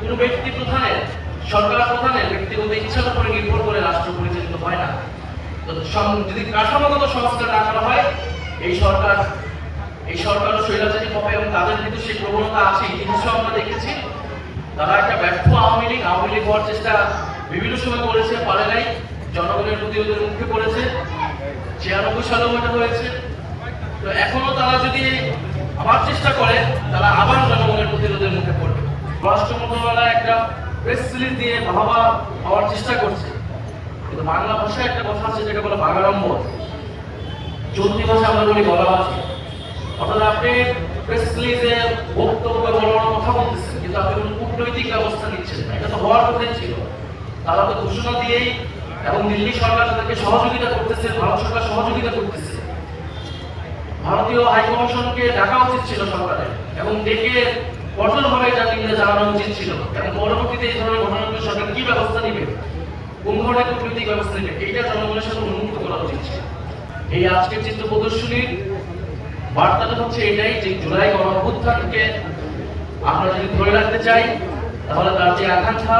কোনো ব্যক্তি প্রধানের, সরকার প্রধানের ব্যক্তিগত ইচ্ছার উপরে নির্ভর করে রাষ্ট্র পরিচালিত হয় না। তো যদি কাঠামোগত সংস্কার না করা হয়, এই সরকারও স্বৈরাচারী হবে এবং তাদের কিন্তু সেই প্রবণতা আছে। ইতিহাসে আমরা দেখেছি তারা একটা ব্যর্থ আওয়ামী লীগ হওয়ার চেষ্টা বিভিন্ন সময় করেছে, পারে নাই, জনগণের প্রতিরোধের মুখে পড়েছে। 96 সালেও এটা হয়েছে। তো এখনো তারা যদি আবার চেষ্টা করে, তারা আবার জনগণের প্রতিরোধের মুখে পড়বে। স্বরাষ্ট্র মন্ত্রণালয় একটা প্রেস রিলিজ দিয়ে বাহবা হওয়ার চেষ্টা করছে, কিন্তু বাংলা ভাষায় একটা কথা আছে যেটা বলে বাগাড়ম্বর, চলতি ভাষা আমরা বলি গলাবাজি। অর্থাৎ আপনি প্রেস রিলিজে বক্তব্য বড় বড় কথা বলতেছেন, কিন্তু আপনি কোনো কূটনৈতিক ব্যবস্থা নিচ্ছেন না। এটা তো হওয়ার কথাই ছিল। তারা তো ঘোষণা দিয়েই, এবং দিল্লি সরকার তাদেরকে সহযোগিতা করতেছে, ভারত সরকার সহযোগিতা করতেছে। ভারতীয় হাইকমিশনকে ডাকা উচিত ছিল সরকারের, এবং ডেকে কঠোরভাবে এটা নিয়ে জানানো উচিত ছিল। এবং পরবর্তীতে এই ধরনের ঘটনাগুলো সরকার কি ব্যবস্থা নেবে, কোন ধরনের কূটনৈতিক ব্যবস্থা নেবে, এইটা জনগণের সাথে উন্মুক্ত করা উচিত ছিল। এই আজকের চিত্র প্রদর্শনীর বার্তাটা হচ্ছে এটাই যে জুলাই গণঅভ্যুত্থানকে আমরা যদি ধরে রাখতে চাই, তাহলে তার যে আকাঙ্ক্ষা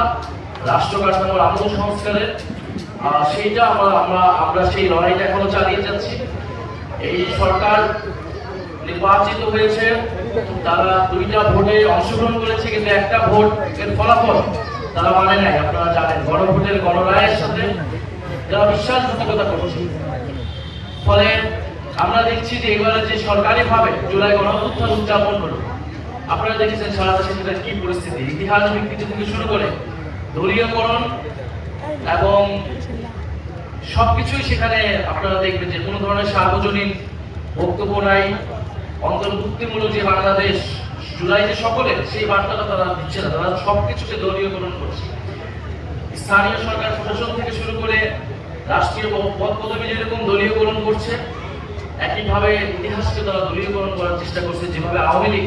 রাষ্ট্র কাঠামোর আমূল সংস্কারের, সেইটা আমরা সেই লড়াইটা এখনো চালিয়ে যাচ্ছি। এই সরকার নির্বাচিত হয়েছে, তারা 2টা ভোটে অংশগ্রহণ করেছে, কিন্তু একটা ভোট এর ফলাফল তারা মানে নাই। আপনারা জানেন গণভোটের গণরায়ের সাথে যারা বিশ্বাসঘাতকতা করছে। ফলে আমরা দেখছি যে এবারে যে সরকারিভাবে জুলাই গণঅভ্যুত্থান উদযাপন হলো, আপনারা দেখেছেন সারা দেশে সেটার কি পরিস্থিতি। ইতিহাস বিকৃতি থেকে শুরু করে দলীয়করণ এবং সবকিছুই সেখানে আপনারা দেখবেন যে কোনো ধরনের সার্বজনীন বক্তব্য নাই। অন্তর্ভুক্তিমূলক যে বাংলাদেশ, জুলাই যে সকলের, সেই বার্তাটা তারা দিচ্ছে না। তারা সবকিছুকে দলীয়করণ করছে। স্থানীয় সরকার প্রশাসন থেকে শুরু করে রাষ্ট্রীয় পদ পদবি যেরকম দলীয়করণ করছে, একইভাবে ইতিহাসকে তারা দলীয়করণ করার চেষ্টা করছে, যেভাবে আওয়ামী লীগ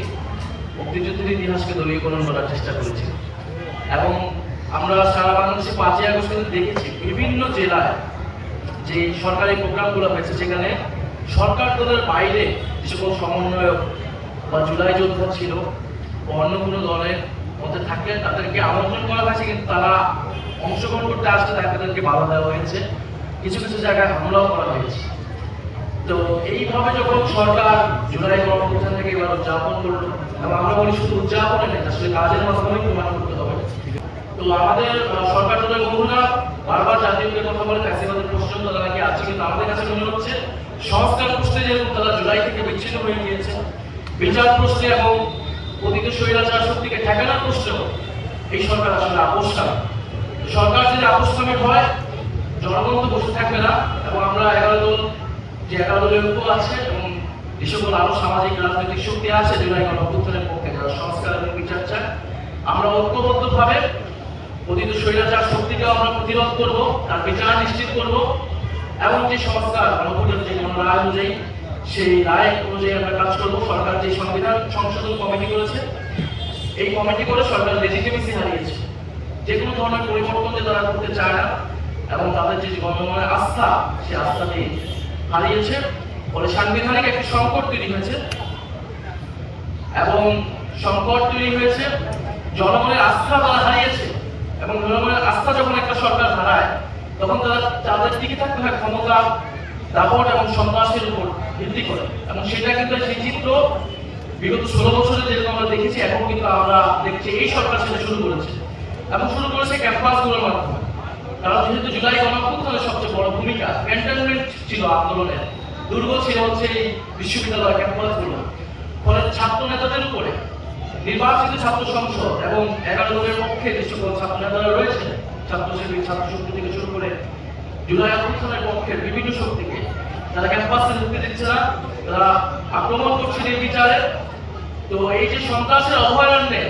মুক্তিযুদ্ধের ইতিহাসকে দলীয়করণ করার চেষ্টা করেছে। এবং আমরা সারা বাংলাদেশে 5ই আগস্ট কিন্তু দেখেছি বিভিন্ন জেলায় যে সরকারি প্রোগ্রামগুলো হয়েছে, সেখানে সরকার দলের বাইরে যে সকল সমন্বয়ক বা জুলাই যোদ্ধা ছিল বা অন্য কোনো দলের মধ্যে থাকলে তাদেরকে আমন্ত্রণ করা হয়েছে, কিন্তু তারা অংশগ্রহণ করতে আসলে তাদেরকে বাধা দেওয়া হয়েছে, কিছু কিছু জায়গায় হামলাও করা হয়েছে। তো এইভাবে যখন সরকার জুলাই গণঅভ্যুত্থান থেকে এবার উদযাপন করলো, এবং আমরা বলি শুধু উদযাপনে নেই, আসলে কাজের মাধ্যমে প্রমাণ করতে হবে। তো আমাদের সরকার দলের বন্ধুরা বারবার জাতীয়তার কথা বলে, ফ্যাসিবাদের প্রশ্ন তারা নাকি আছে, কিন্তু আমাদের কাছে মনে হচ্ছে সংস্কার প্রশ্নে যেরকম তারা জুলাই থেকে বিচ্ছিন্ন হয়ে গিয়েছে, বিচার প্রশ্নে এবং পতিত স্বৈরাচার শক্তিকে ঠেকানোর প্রশ্নে এই সরকার আসলে আপোষ করে। সরকার যদি আপোষকামী হয়, জনগণ তো বসে থাকবে না। এবং আমরা 11 দলের ঐক্য আছে, এবং যে সকল আরো সামাজিক রাজনৈতিক শক্তি আছে জুলাই গণঅভ্যুত্থানের পক্ষে, যারা সংস্কার এবং বিচার চায়, আমরা ঐক্যবদ্ধভাবে পতিত স্বৈরাচার শক্তিকে আমরা প্রতিরোধ করব, তার বিচার নিশ্চিত করব, এবং যে সংস্কার গণভোটের যে গণরায় অনুযায়ী, সেই রায় অনুযায়ী আমরা কাজ করব। সরকার যে সংবিধান সংশোধন কমিটি করেছে, এই কমিটি করে সরকার লেজিটিমেসি হারিয়েছে। যে কোনো ধরনের পরিবর্তন যে তারা করতে চায় না, এবং তাদের যে গণমানের আস্থা, সেই আস্থাটি হারিয়েছে। ফলে সাংবিধানিক একটি সংকট তৈরি হয়েছে, এবং সংকট তৈরি হয়েছে, জনগণের আস্থা তারা হারিয়েছে। এবং জনগণের আস্থা যখন একটা সরকার হারায়, তখন তাদের টিকে থাকতে হয় ক্ষমতা, দাপট এবং সন্ত্রাসের উপর ভিত্তি করে। এবং সেটা কিন্তু সেই চিত্র বিগত 16 বছরে যেরকম আমরা দেখেছি, এখন কিন্তু আমরা দেখছি এই সরকার সেটা শুরু করেছে, এবং শুরু করেছে ক্যাম্পাসগুলোর মাধ্যমে। কারণ যেহেতু জুলাই গণঅভ্যুত্থানের সবচেয়ে বড় ভূমিকা ক্যান্টনমেন্ট ছিল, আন্দোলনের দুর্গ ছিল হচ্ছে এই বিশ্ববিদ্যালয় ক্যাম্পাসগুলো। ফলে ছাত্র নেতাদের উপরে নির্বাচিত ছাত্র সংসদ এবং 11 দলের পক্ষে যে সকল ছাত্র নেতারা রয়েছে, ছাত্রশিবির, ছাত্র শক্তি থেকে শুরু করে জুলাই অভ্যুত্থানের পক্ষের বিভিন্ন শক্তিকে তারা ক্যাম্পাসে ঢুকতে দিচ্ছে না, তারা আক্রমণ করছে নির্বিচারে। তো এই যে সন্ত্রাসের অভয়ারণ্যে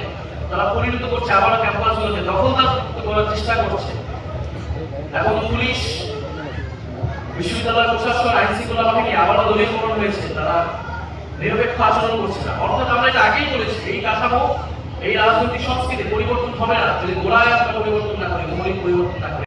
তারা পরিণত করছে আবার ক্যাম্পাসগুলোকে দখলদার করার চেষ্টা করছে। এবং পুলিশ, বিশ্ববিদ্যালয় প্রশাসন, আইন শৃঙ্খলা বাহিনী আবারও দলীয়করণ হয়েছে, তারা নিরপেক্ষ আচরণ করছে না। অর্থাৎ আমরা এটা আগেই বলেছি, এই কাঠামো, এই রাজনৈতিক সংস্কৃতি পরিবর্তন হবে না যদি গোড়ায় আমরা পরিবর্তন না করি, মৌলিক পরিবর্তন না করি।